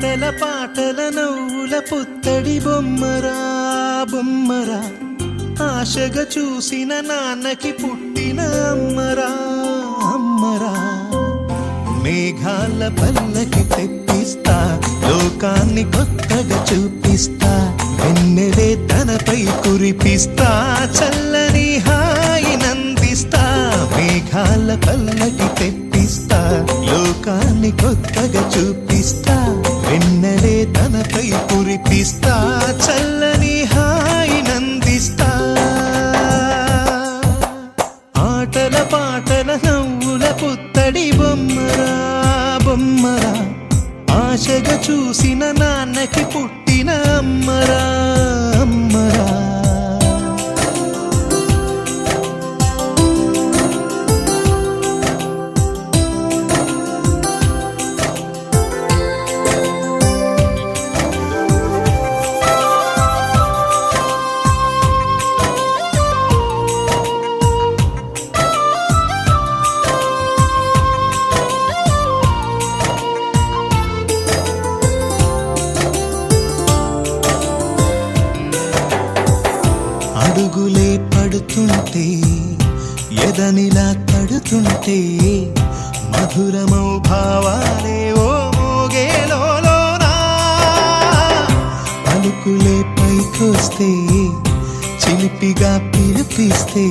ఆటల పాటల నవ్వుల పుత్తడి బొమ్మరా బొమ్మరా, ఆశగా చూసిన నాన్నకి పుట్టిన అమ్మరా అమ్మరా. మేఘాల పల్లకి తెప్పిస్తా, లోకాన్ని కొత్తగా చూపిస్తా, వెన్నెలే తనపై కురిపిస్తా, చల్లని హాయినందిస్తా. మేఘాల పల్లకి తెప్పిస్తా, లోకాన్ని కొత్తగా చూపిస్తా, వెన్నెలే తనపై కురిపిస్తా, చల్లని హాయినందిస్తా. ఆటల పాటల నవ్వుల పుత్తడి బొమ్మరా బొమ్మరా, ఆశగా చూసిన నాన్నకి పుట్టిన అమ్మరా అమ్మరా. అడుగులే పడుతుంటే, ఎదనిలా తడుతుంటే, మధురమౌ భావాలే ఓ మోగేలోనా. పలుకులే పైకొస్తే, చిలిపిగా పిలిపిస్తే,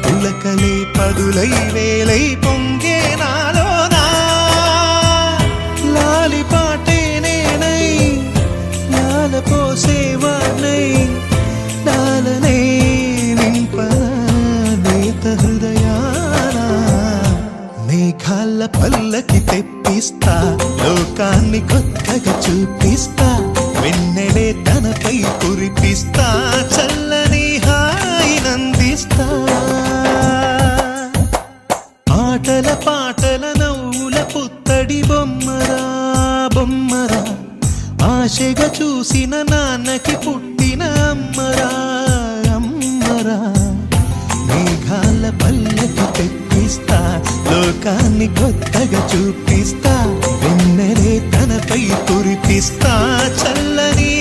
పులకలే పదులై వేలై పొంగే నాలోనా. లాలి పాటే నేనై లాల పోసేవాణ్ణై, లాలనే నింపనేత హృదయాన. మేఘాల పల్లకి తెప్పిస్తా, లోకాన్ని కొత్తగా చూపిస్తా, వెన్నెలే తనపై కురిపిస్తా, చల్లని హాయినందిస్తా. ఆటల పాటల నవ్వుల పుత్తడి బొమ్మరా బొమ్మరా, ఆశగా చూసిన నాన్నకి పుట్టిన అమ్మరా అమ్మరా. మేఘాల పల్లకి తెప్పిస్తా, లోకాన్ని కొత్తగా చూపిస్తా, వెన్నెలే తనపై కురిపిస్తా, చల్లని